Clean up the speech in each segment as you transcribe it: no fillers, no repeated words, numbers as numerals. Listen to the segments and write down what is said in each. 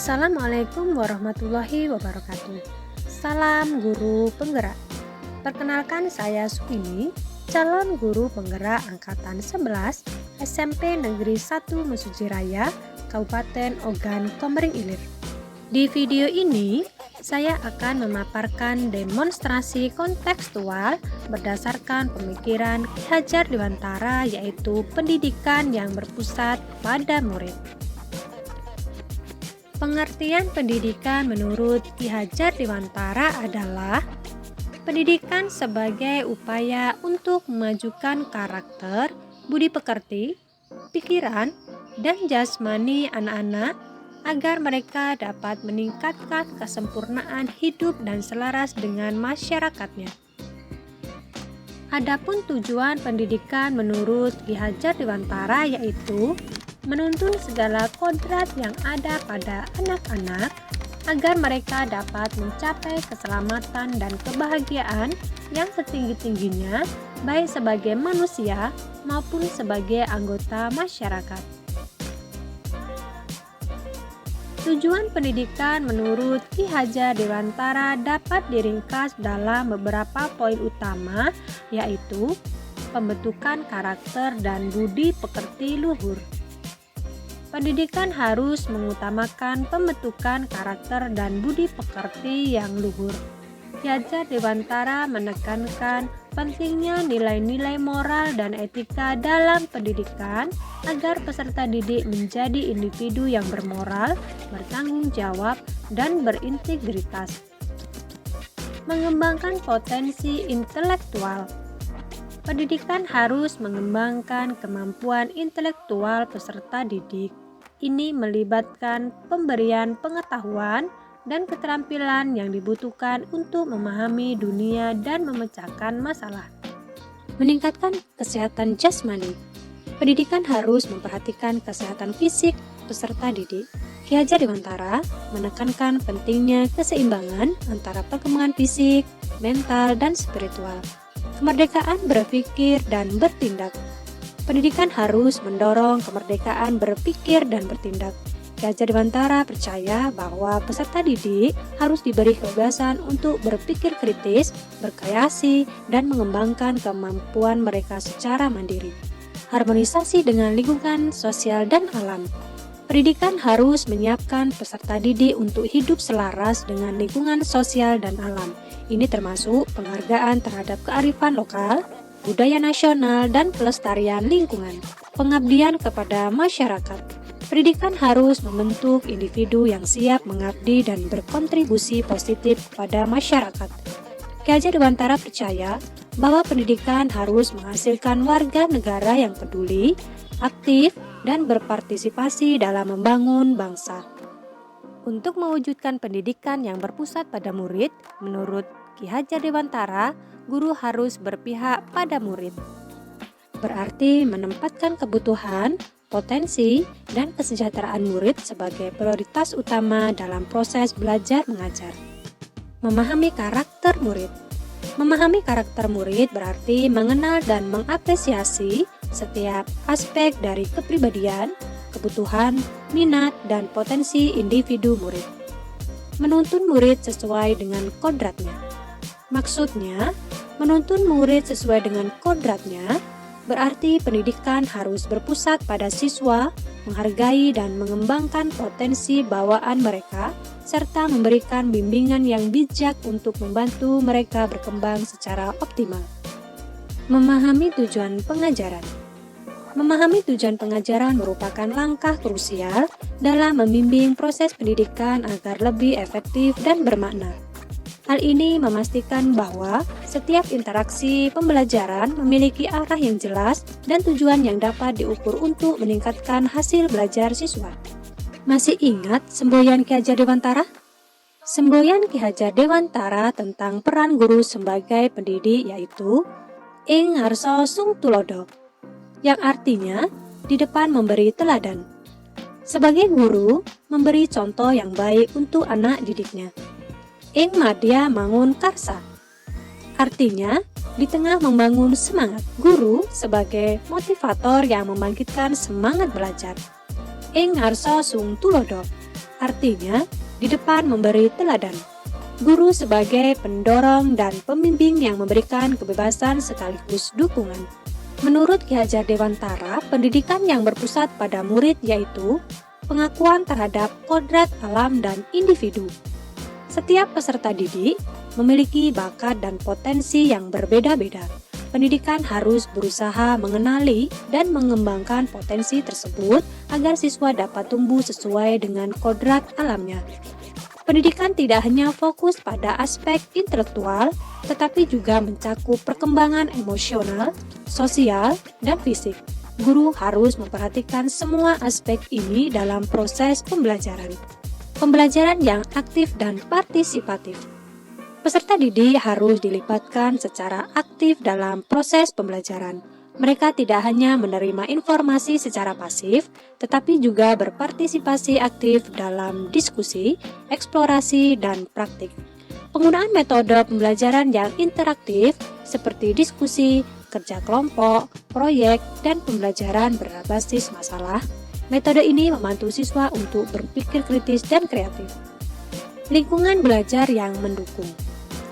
Assalamualaikum warahmatullahi wabarakatuh. Salam guru penggerak. Perkenalkan, saya Sukini, calon guru penggerak angkatan 11 SMP Negeri 1 Mesuji Raya, Kabupaten Ogan Komering Ilir. Di video ini, saya akan memaparkan demonstrasi kontekstual berdasarkan pemikiran Ki Hajar Dewantara, yaitu pendidikan yang berpusat pada murid. Pengertian pendidikan menurut Ki Hajar Dewantara adalah pendidikan sebagai upaya untuk memajukan karakter, budi pekerti, pikiran, dan jasmani anak-anak agar mereka dapat meningkatkan kesempurnaan hidup dan selaras dengan masyarakatnya. Adapun tujuan pendidikan menurut Ki Hajar Dewantara yaitu menuntun segala kodrat yang ada pada anak-anak agar mereka dapat mencapai keselamatan dan kebahagiaan yang setinggi-tingginya, baik sebagai manusia maupun sebagai anggota masyarakat. Tujuan pendidikan menurut Ki Hajar Dewantara dapat diringkas dalam beberapa poin utama, yaitu pembentukan karakter dan budi pekerti luhur. Pendidikan harus mengutamakan pembentukan karakter dan budi pekerti yang luhur. Ki Hajar Dewantara menekankan pentingnya nilai-nilai moral dan etika dalam pendidikan agar peserta didik menjadi individu yang bermoral, bertanggung jawab, dan berintegritas. Mengembangkan potensi intelektual. Pendidikan harus mengembangkan kemampuan intelektual peserta didik. Ini melibatkan pemberian pengetahuan dan keterampilan yang dibutuhkan untuk memahami dunia dan memecahkan masalah. Meningkatkan kesehatan jasmani. Pendidikan harus memperhatikan kesehatan fisik peserta didik. Ki Hajar Dewantara menekankan pentingnya keseimbangan antara perkembangan fisik, mental, dan spiritual. Kemerdekaan berpikir dan bertindak. Pendidikan harus mendorong kemerdekaan berpikir dan bertindak. Ki Hajar Dewantara percaya bahwa peserta didik harus diberi kebebasan untuk berpikir kritis, berkreasi, dan mengembangkan kemampuan mereka secara mandiri. Harmonisasi dengan lingkungan sosial dan alam. Pendidikan harus menyiapkan peserta didik untuk hidup selaras dengan lingkungan sosial dan alam. Ini termasuk penghargaan terhadap kearifan lokal, budaya nasional, dan pelestarian lingkungan. Pengabdian kepada masyarakat. Pendidikan harus membentuk individu yang siap mengabdi dan berkontribusi positif kepada masyarakat. Ki Hajar Dewantara percaya bahwa pendidikan harus menghasilkan warga negara yang peduli, aktif, dan berpartisipasi dalam membangun bangsa. Untuk mewujudkan pendidikan yang berpusat pada murid, menurut Ki Hajar Dewantara, guru harus berpihak pada murid. Berarti menempatkan kebutuhan, potensi, dan kesejahteraan murid sebagai prioritas utama dalam proses belajar mengajar. Memahami karakter murid. Memahami karakter murid berarti mengenal dan mengapresiasi setiap aspek dari kepribadian, kebutuhan, minat, dan potensi individu murid. Menuntun murid sesuai dengan kodratnya. Maksudnya, menuntun murid sesuai dengan kodratnya berarti pendidikan harus berpusat pada siswa, menghargai dan mengembangkan potensi bawaan mereka, serta memberikan bimbingan yang bijak untuk membantu mereka berkembang secara optimal. Memahami tujuan pengajaran. Memahami tujuan pengajaran merupakan langkah krusial dalam membimbing proses pendidikan agar lebih efektif dan bermakna. Hal ini memastikan bahwa setiap interaksi pembelajaran memiliki arah yang jelas dan tujuan yang dapat diukur untuk meningkatkan hasil belajar siswa. Masih ingat semboyan Ki Hajar Dewantara? Semboyan Ki Hajar Dewantara tentang peran guru sebagai pendidik yaitu Ing ngarsa sung tulodo, yang artinya di depan memberi teladan. Sebagai guru, memberi contoh yang baik untuk anak didiknya. Ing madya mangun karsa, artinya di tengah membangun semangat. Guru sebagai motivator yang membangkitkan semangat belajar. Ing ngarsa sung tulodo, artinya di depan memberi teladan. Guru sebagai pendorong dan pembimbing yang memberikan kebebasan sekaligus dukungan. Menurut Ki Hajar Dewantara, pendidikan yang berpusat pada murid yaitu pengakuan terhadap kodrat alam dan individu. Setiap peserta didik memiliki bakat dan potensi yang berbeda-beda. Pendidikan harus berusaha mengenali dan mengembangkan potensi tersebut agar siswa dapat tumbuh sesuai dengan kodrat alamnya. Pendidikan tidak hanya fokus pada aspek intelektual, tetapi juga mencakup perkembangan emosional, sosial, dan fisik. Guru harus memperhatikan semua aspek ini dalam proses pembelajaran. Pembelajaran yang aktif dan partisipatif. Peserta didik harus dilibatkan secara aktif dalam proses pembelajaran. Mereka tidak hanya menerima informasi secara pasif, tetapi juga berpartisipasi aktif dalam diskusi, eksplorasi, dan praktik. Penggunaan metode pembelajaran yang interaktif seperti diskusi, kerja kelompok, proyek, dan pembelajaran berbasis masalah. Metode ini membantu siswa untuk berpikir kritis dan kreatif. Lingkungan belajar yang mendukung.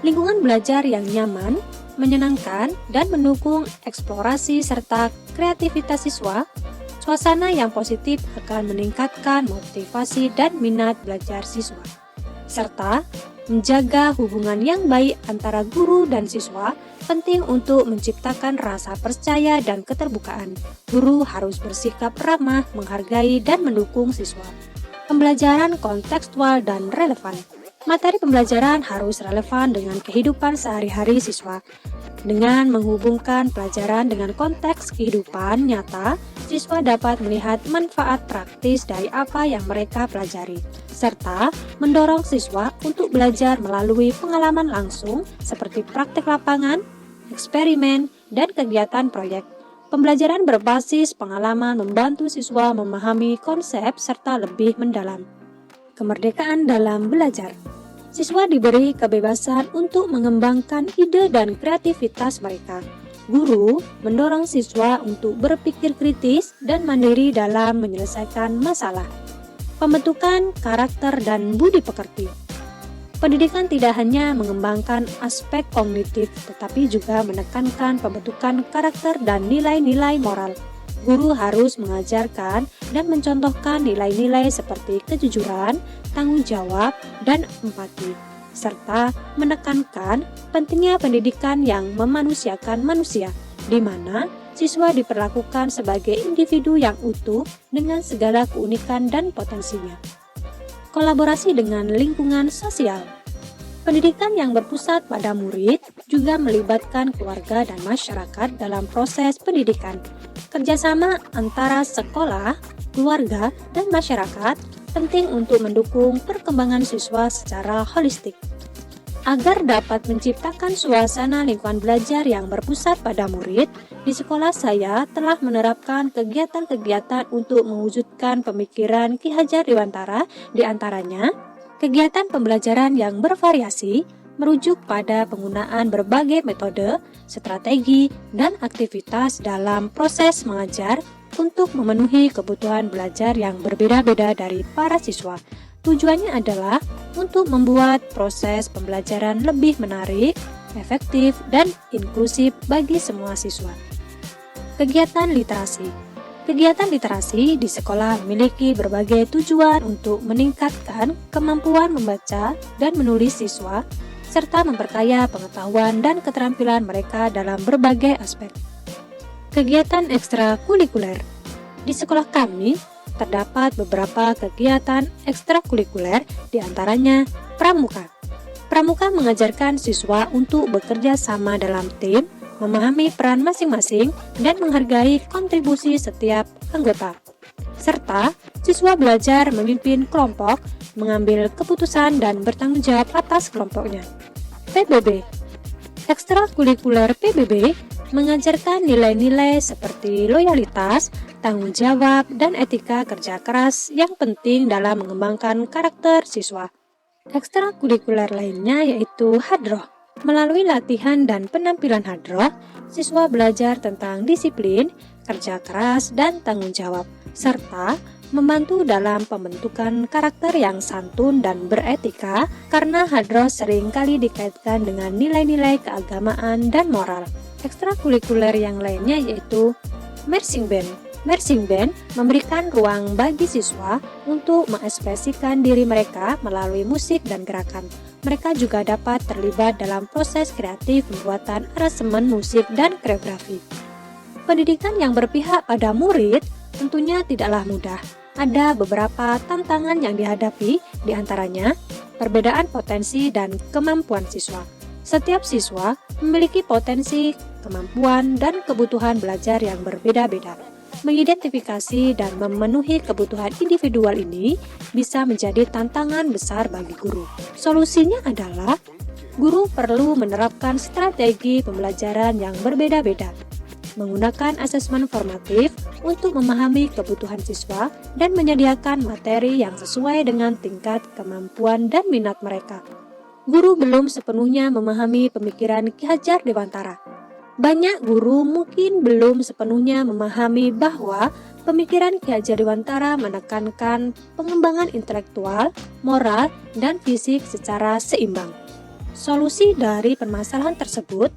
Lingkungan belajar yang nyaman, menyenangkan, dan mendukung eksplorasi serta kreativitas siswa. Suasana yang positif akan meningkatkan motivasi dan minat belajar siswa, serta menjaga hubungan yang baik antara guru dan siswa penting untuk menciptakan rasa percaya dan keterbukaan. Guru harus bersikap ramah, menghargai, dan mendukung siswa. Pembelajaran kontekstual dan relevan. Materi pembelajaran harus relevan dengan kehidupan sehari-hari siswa. Dengan menghubungkan pelajaran dengan konteks kehidupan nyata, siswa dapat melihat manfaat praktis dari apa yang mereka pelajari, serta mendorong siswa untuk belajar melalui pengalaman langsung seperti praktik lapangan, eksperimen, dan kegiatan proyek. Pembelajaran berbasis pengalaman membantu siswa memahami konsep serta lebih mendalam. Kemerdekaan dalam belajar. Siswa diberi kebebasan untuk mengembangkan ide dan kreativitas mereka. Guru mendorong siswa untuk berpikir kritis dan mandiri dalam menyelesaikan masalah. Pembentukan karakter dan budi pekerti. Pendidikan tidak hanya mengembangkan aspek kognitif, tetapi juga menekankan pembentukan karakter dan nilai-nilai moral. Guru harus mengajarkan dan mencontohkan nilai-nilai seperti kejujuran, tanggung jawab, dan empati, serta menekankan pentingnya pendidikan yang memanusiakan manusia, di mana siswa diperlakukan sebagai individu yang utuh dengan segala keunikan dan potensinya. Kolaborasi dengan lingkungan sosial. Pendidikan yang berpusat pada murid juga melibatkan keluarga dan masyarakat dalam proses pendidikan. Kerjasama antara sekolah, keluarga, dan masyarakat penting untuk mendukung perkembangan siswa secara holistik. Agar dapat menciptakan suasana lingkungan belajar yang berpusat pada murid, di sekolah saya telah menerapkan kegiatan-kegiatan untuk mewujudkan pemikiran Ki Hajar Dewantara, di antaranya kegiatan pembelajaran yang bervariasi, merujuk pada penggunaan berbagai metode, strategi, dan aktivitas dalam proses mengajar untuk memenuhi kebutuhan belajar yang berbeda-beda dari para siswa. Tujuannya adalah untuk membuat proses pembelajaran lebih menarik, efektif, dan inklusif bagi semua siswa. Kegiatan literasi. Kegiatan literasi di sekolah memiliki berbagai tujuan untuk meningkatkan kemampuan membaca dan menulis siswa, serta memperkaya pengetahuan dan keterampilan mereka dalam berbagai aspek. Kegiatan ekstrakurikuler. Di sekolah kami, terdapat beberapa kegiatan ekstrakurikuler, di antaranya pramuka. Pramuka mengajarkan siswa untuk bekerja sama dalam tim, memahami peran masing-masing, dan menghargai kontribusi setiap anggota. Serta, siswa belajar memimpin kelompok, mengambil keputusan dan bertanggung jawab atas kelompoknya. PBB. Ekstrakurikuler PBB mengajarkan nilai-nilai seperti loyalitas, tanggung jawab, dan etika kerja keras yang penting dalam mengembangkan karakter siswa. Ekstrakurikuler lainnya yaitu hadroh. Melalui latihan dan penampilan hadroh, siswa belajar tentang disiplin, kerja keras, dan tanggung jawab, serta membantu dalam pembentukan karakter yang santun dan beretika karena Hadroh sering kali dikaitkan dengan nilai-nilai keagamaan dan moral. Ekstrakurikuler yang lainnya yaitu marching band. Marching band memberikan ruang bagi siswa untuk mengekspresikan diri mereka melalui musik dan gerakan. Mereka juga dapat terlibat dalam proses kreatif pembuatan aransemen musik dan koreografi. Pendidikan yang berpihak pada murid tentunya tidaklah mudah. Ada beberapa tantangan yang dihadapi, diantaranya perbedaan potensi dan kemampuan siswa. Setiap siswa memiliki potensi, kemampuan, dan kebutuhan belajar yang berbeda-beda. Mengidentifikasi dan memenuhi kebutuhan individual ini bisa menjadi tantangan besar bagi guru. Solusinya adalah guru perlu menerapkan strategi pembelajaran yang berbeda-beda, menggunakan asesmen formatif untuk memahami kebutuhan siswa dan menyediakan materi yang sesuai dengan tingkat kemampuan dan minat mereka. Guru belum sepenuhnya memahami pemikiran Ki Hajar Dewantara. Banyak guru mungkin belum sepenuhnya memahami bahwa pemikiran Ki Hajar Dewantara menekankan pengembangan intelektual, moral, dan fisik secara seimbang. Solusi dari permasalahan tersebut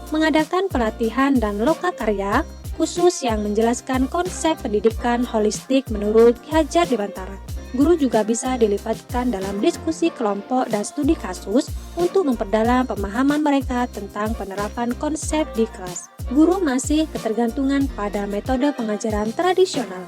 mengadakan pelatihan dan lokakarya khusus yang menjelaskan konsep pendidikan holistik menurut Ki Hajar Dewantara. Guru juga bisa dilibatkan dalam diskusi kelompok dan studi kasus untuk memperdalam pemahaman mereka tentang penerapan konsep di kelas. Guru masih ketergantungan pada metode pengajaran tradisional.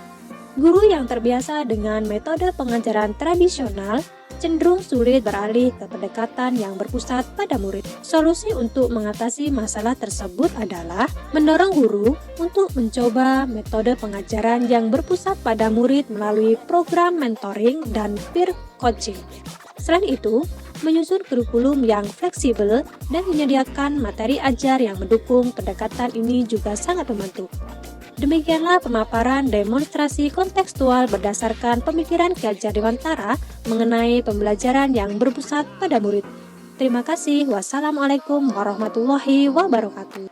Guru yang terbiasa dengan metode pengajaran tradisional cenderung sulit beralih ke pendekatan yang berpusat pada murid. Solusi untuk mengatasi masalah tersebut adalah mendorong guru untuk mencoba metode pengajaran yang berpusat pada murid melalui program mentoring dan peer coaching. Selain itu, menyusun kurikulum yang fleksibel dan menyediakan materi ajar yang mendukung pendekatan ini juga sangat membantu. Demikianlah pemaparan demonstrasi kontekstual berdasarkan pemikiran Ki Hajar Dewantara mengenai pembelajaran yang berpusat pada murid. Terima kasih. Wassalamualaikum warahmatullahi wabarakatuh.